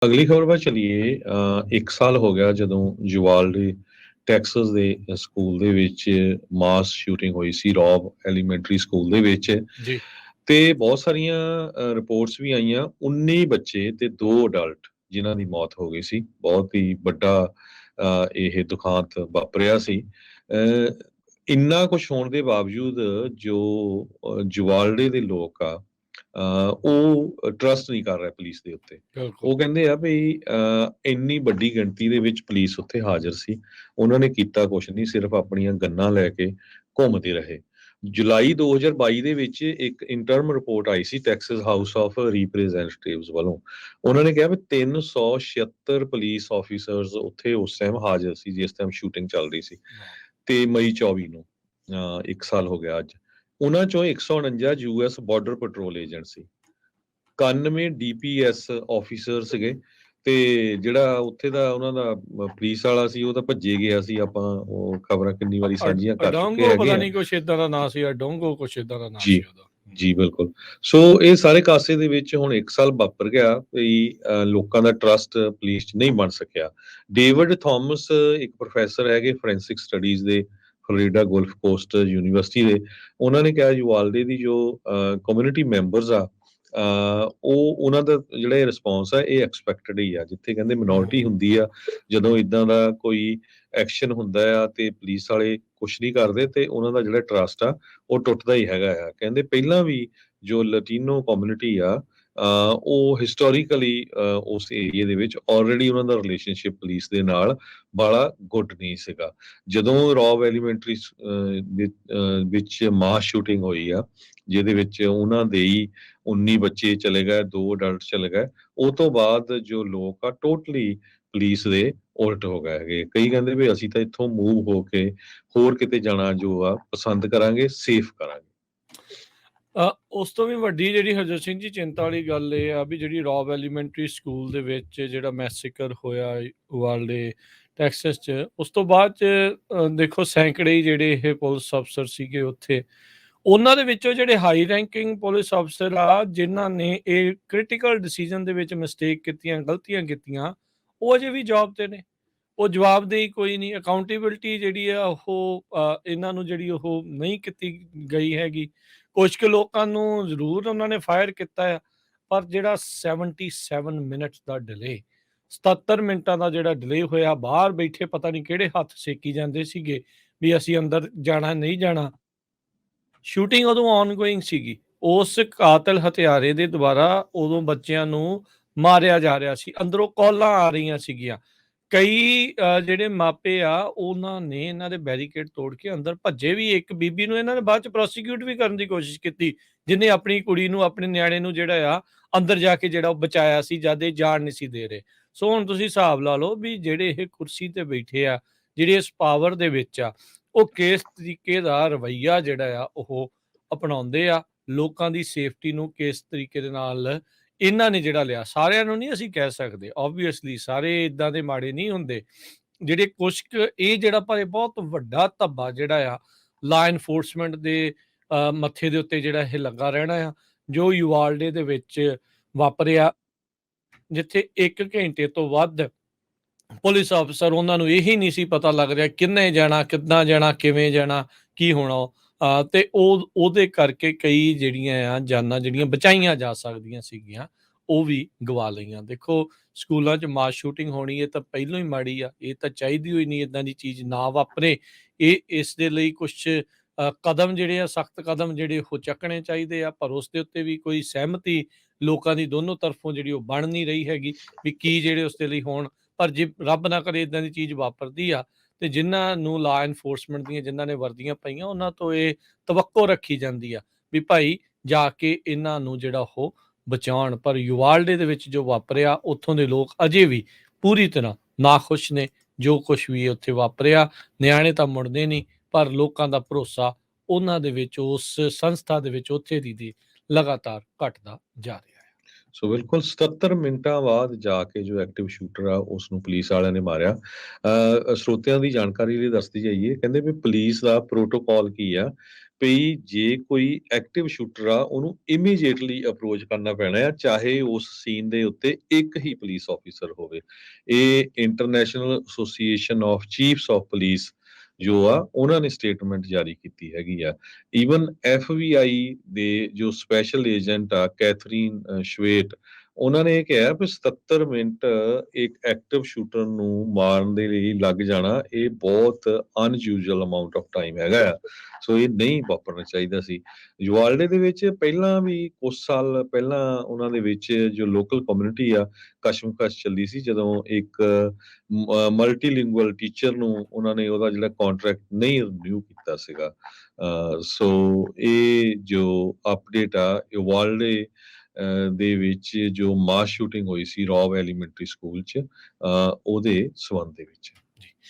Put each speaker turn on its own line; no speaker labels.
ਅਗਲੀ ਖਬਰ ਵੱਲ ਚਲੀਏ। 1 ਸਾਲ ਹੋ ਗਿਆ ਜਦੋਂ ਯੁਵਾਲਡੇ ਟੈਕਸਸ ਦੇ ਸਕੂਲ ਦੇ ਵਿੱਚ ਮਾਸ ਸ਼ੂਟਿੰਗ ਹੋਈ ਸੀ, ਰੌਬ ਐਲੀਮੈਂਟਰੀ ਸਕੂਲ ਦੇ ਵਿੱਚ।
ਜੀ।
ਤੇ ਬਹੁਤ ਸਾਰੀਆਂ ਰਿਪੋਰਟਸ ਵੀ ਆਈਆਂ। 19 ਬੱਚੇ ਤੇ 2 ਅਡਲਟ ਜਿਨ੍ਹਾਂ ਦੀ ਮੌਤ ਹੋ ਗਈ ਸੀ। ਬਹੁਤ ਹੀ ਵੱਡਾ ਇਹ ਦੁਖਾਂਤ ਵਾਪਰਿਆ ਸੀ। ਇੰਨਾ ਕੁਛ ਹੋਣ ਦੇ ਬਾਵਜੂਦ ਜੋ ਯੁਵਾਲਡੇ ਦੇ ਲੋਕ ਆ, ਉਹ ਟਰਸਟ ਨਹੀਂ ਕਰ ਰਹੇ ਪੁਲਿਸ ਦੇ ਉੱਤੇ।
ਬਿਲਕੁਲ।
ਉਹ ਕਹਿੰਦੇ ਆ ਵੀ ਇੰਨੀ ਵੱਡੀ ਗਿਣਤੀ ਦੇ ਵਿੱਚ ਪੁਲਿਸ ਉੱਥੇ ਹਾਜ਼ਰ ਸੀ, ਉਹਨਾਂ ਨੇ ਕੀਤਾ ਕੁਛ ਨਹੀਂ, ਸਿਰਫ ਆਪਣੀਆਂ ਗੰਨਾਂ ਲੈ ਕੇ ਘੁੰਮਦੇ ਰਹੇ। ਜੁਲਾਈ 2022 ਦੇ ਵਿੱਚ ਇੱਕ interim report I C Texas house of representatives ਵੱਲੋਂ। ਉਹਨਾਂ ਨੇ ਕਿਹਾ ਵੀ 376 ਪੁਲਿਸ ਆਫੀਸਰਸ ਉੱਥੇ ਉਸ ਟਾਈਮ ਹਾਜ਼ਰ ਸੀ ਜਿਸ ਟਾਈਮ ਸ਼ੂਟਿੰਗ ਚੱਲ ਰਹੀ ਸੀ। ਤੇ ਮਈ 24 ਨੂੰ 1 ਸਾਲ ਹੋ ਗਿਆ ਅੱਜ। ਉਹਨਾਂ ਚੋਂ 149 ਯੂਐਸ ਬਾਰਡਰ ਪੈਟਰੋਲ ਏਜੰਟ ਸੀ, 91 ਡੀਪੀਐਸ ਆਫੀਸਰ ਸੀਗੇ, ਤੇ ਜਿਹੜਾ ਉੱਥੇ ਦਾ ਉਹਨਾਂ ਦਾ ਪੁਲਿਸ ਵਾਲਾ ਸੀ ਉਹ ਤਾਂ ਭੱਜੇ ਗਿਆ ਸੀ। ਆਪਾਂ ਉਹ ਖਬਰਾਂ ਕਿੰਨੀ ਵਾਰੀ ਸਾਂਝੀਆਂ ਕਰ ਚੁੱਕੇ
ਅਡੋਂਗੋ
ਹੈਗੇ
ਪਤਾ
ਆ।
ਨਹੀਂ ਕੁਛ ਏਦਾਂ ਦਾ ਨਾਂ ਸੀ, ਅਡੋਂਗੋ ਕੁਛ ਏਦਾਂ ਦਾ ਨਾਂ
ਜੀ
ਸੀ ਉਹਦਾ।
ਜੀ ਬਿਲਕੁਲ। ਸੋ ਇਹ ਸਾਰੇ ਕਾਸੇ ਦੇ ਵਿੱਚ ਹੁਣ 1 ਸਾਲ ਵਾਪਰ ਗਿਆ ਵੀ ਲੋਕਾਂ ਦਾ ਟਰਸਟ ਪੁਲਿਸ 'ਚ ਨਹੀਂ ਬਣ ਸਕਿਆ। ਡੇਵਿਡ ਥਾਮਸ ਇੱਕ ਪ੍ਰੋਫੈਸਰ ਹੈਗੇ ਫੋਰੈਂਸਿਕ ਸਟੱਡੀਜ਼ ਦੇ, ਫਲੋਰੀਡਾ ਗਲਫ ਕੋਸਟ ਯੂਨੀਵਰਸਿਟੀ ਦੇ। ਉਹਨਾਂ ਨੇ ਕਿਹਾ ਯੁਵਾਲਡੇ ਦੀ ਜੋ ਕਮਿਊਨਿਟੀ ਮੈਂਬਰਸ ਆ, ਉਹ ਉਹਨਾਂ ਦਾ ਜਿਹੜਾ ਇਹ ਰਿਸਪੌਂਸ ਆ ਇਹ ਐਕਸਪੈਕਟਡ ਹੀ ਆ। ਜਿੱਥੇ ਕਹਿੰਦੇ ਮਿਨੋਰਿਟੀ ਹੁੰਦੀ ਆ, ਜਦੋਂ ਇਦਾਂ ਦਾ ਕੋਈ ਐਕਸ਼ਨ ਹੁੰਦਾ ਆ ਤੇ ਪੁਲਿਸ ਵਾਲੇ ਕੁਛ ਨਹੀਂ ਕਰਦੇ ਤੇ ਉਹਨਾਂ ਦਾ ਜਿਹੜਾ ਟਰਸਟ ਆ ਉਹ ਟੁੱਟਦਾ ਹੀ ਹੈਗਾ ਆ। ਕਹਿੰਦੇ ਪਹਿਲਾਂ ਵੀ ਜੋ ਲਟੀਨੋ ਕਮਿਊਨਿਟੀ ਆ, ਉਹ ਹਿਸਟੋਰੀਕਲੀ ਉਸ ਏਰੀਏ ਦੇ ਵਿੱਚ ਆਲਰੇਡੀ ਉਹਨਾਂ ਦਾ ਰਿਲੇਸ਼ਨਸ਼ਿਪ ਪੁਲਿਸ ਦੇ ਨਾਲ ਬੜਾ ਗੁੱਡ ਨਹੀਂ ਸੀਗਾ। ਜਦੋਂ ਰੌਬ ਐਲੀਮੈਂਟਰੀ ਵਿੱਚ ਮਾਸ ਸ਼ੂਟਿੰਗ ਹੋਈ ਆ, ਜਿਹਦੇ ਵਿੱਚ ਉਹਨਾਂ ਦੇ ਹੀ 19 ਬੱਚੇ ਚਲੇ ਗਏ, 2 ਅਡਲਟ ਚਲੇ ਗਏ, ਉਹ ਤੋਂ ਬਾਅਦ ਜੋ ਲੋਕ ਆ ਟੋਟਲੀ ਪੁਲਿਸ ਦੇ ਉਲਟ ਹੋ ਗਏ ਹੈਗੇ। ਕਈ ਕਹਿੰਦੇ ਵੀ ਅਸੀਂ ਤਾਂ ਇੱਥੋਂ ਮੂਵ ਹੋ ਕੇ ਹੋਰ ਕਿਤੇ ਜਾਣਾ ਜੋ ਆ ਪਸੰਦ ਕਰਾਂਗੇ, ਸੇਫ ਕਰਾਂਗੇ।
ਉਸ ਤੋਂ ਵੀ ਵੱਡੀ ਜਿਹੜੀ ਹਰਜੋਤ ਸਿੰਘ ਜੀ ਚਿੰਤਾ ਵਾਲੀ ਗੱਲ ਇਹ ਆ ਵੀ ਜਿਹੜੀ ਰੌਬ ਐਲੀਮੈਂਟਰੀ ਸਕੂਲ ਦੇ ਵਿੱਚ ਜਿਹੜਾ ਮੈਸੇਕਰ ਹੋਇਆ ਯੁਵਾਲਡੇ ਟੈਕਸਸ 'ਚ, ਉਸ ਤੋਂ ਬਾਅਦ 'ਚ ਦੇਖੋ ਸੈਂਕੜੇ ਹੀ ਜਿਹੜੇ ਇਹ ਪੁਲਿਸ ਅਫਸਰ ਸੀਗੇ ਉੱਥੇ, ਉਹਨਾਂ ਦੇ ਵਿੱਚੋਂ ਜਿਹੜੇ ਹਾਈ ਰੈਂਕਿੰਗ ਪੁਲਿਸ ਅਫਸਰ ਆ ਜਿਨ੍ਹਾਂ ਨੇ ਇਹ ਕ੍ਰਿਟੀਕਲ ਡਿਸੀਜਨ ਦੇ ਵਿੱਚ ਮਿਸਟੇਕ ਕੀਤੀਆਂ, ਗਲਤੀਆਂ ਕੀਤੀਆਂ, ਉਹ ਅਜੇ ਵੀ ਜੌਬ ਤੇ ਨੇ। ਉਹ ਜਵਾਬਦੇਹੀ ਕੋਈ ਨਹੀਂ, ਅਕਾਊਂਟੇਬਿਲਟੀ ਜਿਹੜੀ ਆ ਉਹ ਇਹਨਾਂ ਨੂੰ ਜਿਹੜੀ ਉਹ ਨਹੀਂ ਕੀਤੀ ਗਈ ਹੈਗੀ। ਕੁਛ ਕੁ ਲੋਕਾਂ ਨੂੰ ਜ਼ਰੂਰ ਉਹਨਾਂ ਨੇ ਫਾਇਰ ਕੀਤਾ ਆ, ਪਰ ਜਿਹੜਾ 77 ਮਿੰਟਸ ਦਾ ਡਿਲੇ, 77 ਮਿੰਟਾਂ ਦਾ ਜਿਹੜਾ ਡਿਲੇ ਹੋਇਆ, ਬਾਹਰ ਬੈਠੇ ਪਤਾ ਨਹੀਂ ਕਿਹੜੇ ਹੱਥ ਸੇਕੀ ਜਾਂਦੇ ਸੀਗੇ ਵੀ ਅਸੀਂ ਅੰਦਰ ਜਾਣਾ ਨਹੀਂ ਜਾਣਾ। ਸ਼ੂਟਿੰਗ ਉਦੋਂ ਔਨਗੋਇੰਗ ਸੀਗੀ। ਉਸ ਕਾਤਲ ਹਥਿਆਰੇ ਦੇ ਦੁਆਰਾ ਉਦੋਂ ਬੱਚਿਆਂ ਨੂੰ ਮਾਰਿਆ ਜਾ ਰਿਹਾ ਸੀ। ਅੰਦਰੋਂ ਕਾਲਾਂ ਆ ਰਹੀਆਂ ਸੀਗੀਆਂ। ਕਈ ਜਿਹੜੇ ਮਾਪੇ ਆ ਉਹਨਾਂ ਨੇ ਇਹਨਾਂ ਦੇ ਬੈਰੀਕੇਡ ਤੋੜ ਕੇ ਅੰਦਰ ਭੱਜੇ ਵੀ। ਇੱਕ ਬੀਬੀ ਨੂੰ ਇਹਨਾਂ ਨੇ ਬਾਅਦ ਚ ਪ੍ਰੋਸੀਕਿਊਟ ਵੀ ਕਰਨ ਦੀ ਕੋਸ਼ਿਸ਼ ਕੀਤੀ, ਜਿਹਨੇ ਆਪਣੀ ਕੁੜੀ ਨੂੰ, ਆਪਣੇ ਨਿਆਣੇ ਨੂੰ ਜਿਹੜਾ ਆ ਅੰਦਰ ਜਾ ਕੇ ਜਿਹੜਾ ਉਹ ਬਚਾਇਆ ਸੀ ਜਦ ਇਹ ਜਾਣ ਨਹੀਂ ਸੀ ਦੇ ਰਹੇ। ਸੋ ਹੁਣ ਤੁਸੀਂ ਹਿਸਾਬ ਲਾ ਲਓ ਵੀ ਜਿਹੜੇ ਇਹ ਕੁਰਸੀ ਤੇ ਬੈਠੇ ਆ, ਜਿਹੜੇ ਇਸ ਪਾਵਰ ਦੇ ਵਿੱਚ ਆ, ਉਹ ਕਿਸ ਤਰੀਕੇ ਦਾ ਰਵੱਈਆ ਜਿਹੜਾ ਆ ਉਹ ਅਪਣਾਉਂਦੇ ਆ, ਲੋਕਾਂ ਦੀ ਸੇਫਟੀ ਨੂੰ ਕਿਸ ਤਰੀਕੇ ਦੇ ਨਾਲ ਇਹਨਾਂ ਨੇ ਜਿਹੜਾ ਲਿਆ। ਸਾਰਿਆਂ ਨੂੰ ਨਹੀਂ ਅਸੀਂ ਕਹਿ ਸਕਦੇ, ਓਬਵੀਅਸਲੀ ਸਾਰੇ ਇਦਾਂ ਦੇ ਮਾੜੇ ਨਹੀਂ ਹੁੰਦੇ। ਜਿਹੜੇ ਕੁਛ ਕੁ ਇਹ ਜਿਹੜਾ ਪਰ ਇਹ ਬਹੁਤ ਵੱਡਾ ਧੱਬਾ ਜਿਹੜਾ ਆ ਲਾ ਐਨਫੋਰਸਮੈਂਟ ਦੇ ਮੱਥੇ ਦੇ ਉੱਤੇ ਜਿਹੜਾ ਇਹ ਲੱਗਾ ਰਹਿਣਾ ਆ, ਜੋ ਯੁਵਾਲਡੇ ਦੇ ਵਿੱਚ ਵਾਪਰਿਆ, ਜਿੱਥੇ 1 ਘੰਟੇ ਤੋਂ ਵੱਧ ਪੁਲਿਸ ਅਫਸਰ ਉਹਨਾਂ ਨੂੰ ਇਹੀ ਨਹੀਂ ਸੀ ਪਤਾ ਲੱਗ ਰਿਹਾ ਕਿੰਨੇ ਜਾਣਾ, ਕਿੱਦਾਂ ਜਾਣਾ, ਕਿਵੇਂ ਜਾਣਾ, ਕੀ ਹੋਣਾ। ਤੇ ਉਹਦੇ ਕਰਕੇ ਕਈ ਜਿਹੜੀਆਂ ਆ ਜਾਨਾਂ ਜਿਹੜੀਆਂ ਬਚਾਈਆਂ ਜਾ ਸਕਦੀਆਂ ਸੀਗੀਆਂ ਉਹ ਵੀ ਗਵਾ ਲਈਆਂ। ਦੇਖੋ ਸਕੂਲਾਂ 'ਚ ਮਾਸ ਸ਼ੂਟਿੰਗ ਹੋਣੀ ਇਹ ਤਾਂ ਪਹਿਲੋਂ ਹੀ ਮਾੜੀ ਆ, ਇਹ ਤਾਂ ਚਾਹੀਦੀ ਹੋਈ ਨਹੀਂ, ਇੱਦਾਂ ਦੀ ਚੀਜ਼ ਨਾ ਵਾਪਰੇ। ਇਸ ਦੇ ਲਈ ਕੁਛ ਕਦਮ ਜਿਹੜੇ ਆ, ਸਖਤ ਕਦਮ ਜਿਹੜੇ ਉਹ ਚੱਕਣੇ ਚਾਹੀਦੇ ਆ, ਪਰ ਉਸ ਦੇ ਉੱਤੇ ਵੀ ਕੋਈ ਸਹਿਮਤੀ ਲੋਕਾਂ ਦੀ ਦੋਨੋਂ ਤਰਫੋਂ ਜਿਹੜੀ ਉਹ ਬਣ ਨਹੀਂ ਰਹੀ ਹੈਗੀ ਵੀ ਕੀ ਜਿਹੜੇ ਉਸ ਦੇ ਲਈ ਹੋਣ। ਪਰ ਜੇ ਰੱਬ ਨਾ ਕਰੇ ਇਦਾਂ ਦੀ ਚੀਜ਼ ਵਾਪਰਦੀ ਆ ਤੇ ਜਿਨ੍ਹਾਂ ਨੂੰ ਲਾ ਐਨਫੋਰਸਮੈਂਟ ਦੀਆਂ ਜਿਨ੍ਹਾਂ ਨੇ ਵਰਦੀਆਂ ਪਾਈਆਂ ਉਹਨਾਂ ਤੋਂ ਇਹ ਤਵੱਕੋ ਰੱਖੀ ਜਾਂਦੀ ਆ ਵੀ ਭਾਈ ਜਾ ਕੇ ਇਹਨਾਂ ਨੂੰ ਜਿਹੜਾ ਉਹ ਬਚਾਉਣ। ਪਰ ਯੁਵਾਲਡੇ ਦੇ ਵਿੱਚ ਜੋ ਵਾਪਰਿਆ, ਉੱਥੋਂ ਦੇ ਲੋਕ ਅਜੇ ਵੀ ਪੂਰੀ ਤਰ੍ਹਾਂ ਨਾਖੁਸ਼ ਨੇ। ਜੋ ਕੁਛ ਵੀ ਉੱਥੇ ਵਾਪਰਿਆ, ਨਿਆਣੇ ਤਾਂ ਮੁੜਦੇ ਨਹੀਂ, ਪਰ ਲੋਕਾਂ ਦਾ ਭਰੋਸਾ ਉਹਨਾਂ ਦੇ ਵਿੱਚ, ਉਸ ਸੰਸਥਾ ਦੇ ਵਿੱਚ ਉੱਥੇ ਦੀ ਲਗਾਤਾਰ ਘਟਦਾ ਜਾ ਰਿਹਾ ਹੈ।
ਸੋ ਬਿਲਕੁਲ 77 ਮਿੰਟਾਂ ਬਾਅਦ ਜਾ ਕੇ ਜੋ ਐਕਟਿਵ ਸ਼ੂਟਰ ਆ ਉਸ ਨੂੰ ਪੁਲਿਸ ਵਾਲਿਆਂ ਨੇ ਮਾਰਿਆ। ਸਰੋਤਿਆਂ ਦੀ ਜਾਣਕਾਰੀ ਲਈ ਦੱਸਦੀ ਜਾਈਏ, ਕਹਿੰਦੇ ਵੀ ਪੁਲਿਸ ਦਾ ਪ੍ਰੋਟੋਕਾਲ ਕੀ ਆ ਭਈ ਜੇ ਕੋਈ ਐਕਟਿਵ ਸ਼ੂਟਰ ਆ ਉਹਨੂੰ ਇਮੀਡੀਏਟਲੀ ਅਪਰੋਚ ਕਰਨਾ ਪੈਣਾ ਆ, ਚਾਹੇ ਉਸ ਸੀਨ ਦੇ ਉੱਤੇ ਇੱਕ ਹੀ ਪੁਲਿਸ ਆਫੀਸਰ ਹੋਵੇ। ਇਹ international association of chiefs of police ਜੋ ਆ ਉਹਨਾਂ ਨੇ ਸਟੇਟਮੈਂਟ ਜਾਰੀ ਕੀਤੀ ਹੈਗੀ ਆ। ਈਵਨ FBI ਦੇ ਜੋ ਸਪੈਸ਼ਲ ਏਜੰਟ ਆ ਕੈਥਰੀਨ ਸ਼ਵੇਟ, ਉਹਨਾਂ ਨੇ ਇਹ ਕਿਹਾ ਵੀ 77 ਮਿੰਟ ਇੱਕ ਐਕਟਿਵ ਸ਼ੂਟਰ ਨੂੰ ਮਾਰਨ ਦੇ ਲਈ ਲੱਗ ਜਾਣਾ, ਇਹ ਬਹੁਤ ਅਨਯੂਜੂਅਲ ਅਮਾਉਂਟ ਆਫ ਟਾਈਮ ਹੈਗਾ ਆ। ਸੋ ਇਹ ਨਹੀਂ ਵਾਪਰਨਾ ਚਾਹੀਦਾ ਸੀ। ਯੁਵਾਲਡੇ ਦੇ ਵਿੱਚ ਪਹਿਲਾਂ ਵੀ ਕੁਛ ਸਾਲ ਪਹਿਲਾਂ ਉਹਨਾਂ ਦੇ ਵਿੱਚ ਜੋ ਲੋਕਲ ਕਮਿਊਨਿਟੀ ਆ, ਕਸ਼ਮਕਸ਼ ਚੱਲੀ ਸੀ ਜਦੋਂ ਇੱਕ ਮਲਟੀਲਿੰਗੁਅਲ ਟੀਚਰ ਨੂੰ ਉਹਨਾਂ ਨੇ ਉਹਦਾ ਜਿਹੜਾ ਕੰਟਰੈਕਟ ਨਹੀਂ ਰਿਨਿਊ ਕੀਤਾ ਸੀਗਾ। ਸੋ ਇਹ ਜੋ ਅਪਡੇਟ ਆ ਯੁਵਾਲਡੇ ਦੇ ਵਿੱਚ ਜੋ ਮਾਸ ਸ਼ੂਟਿੰਗ ਹੋਈ ਸੀ ਰੌਬ ਐਲੀਮੈਂਟਰੀ ਸਕੂਲ 'ਚ, ਉਹਦੇ ਸੰਬੰਧ ਦੇ ਵਿੱਚ।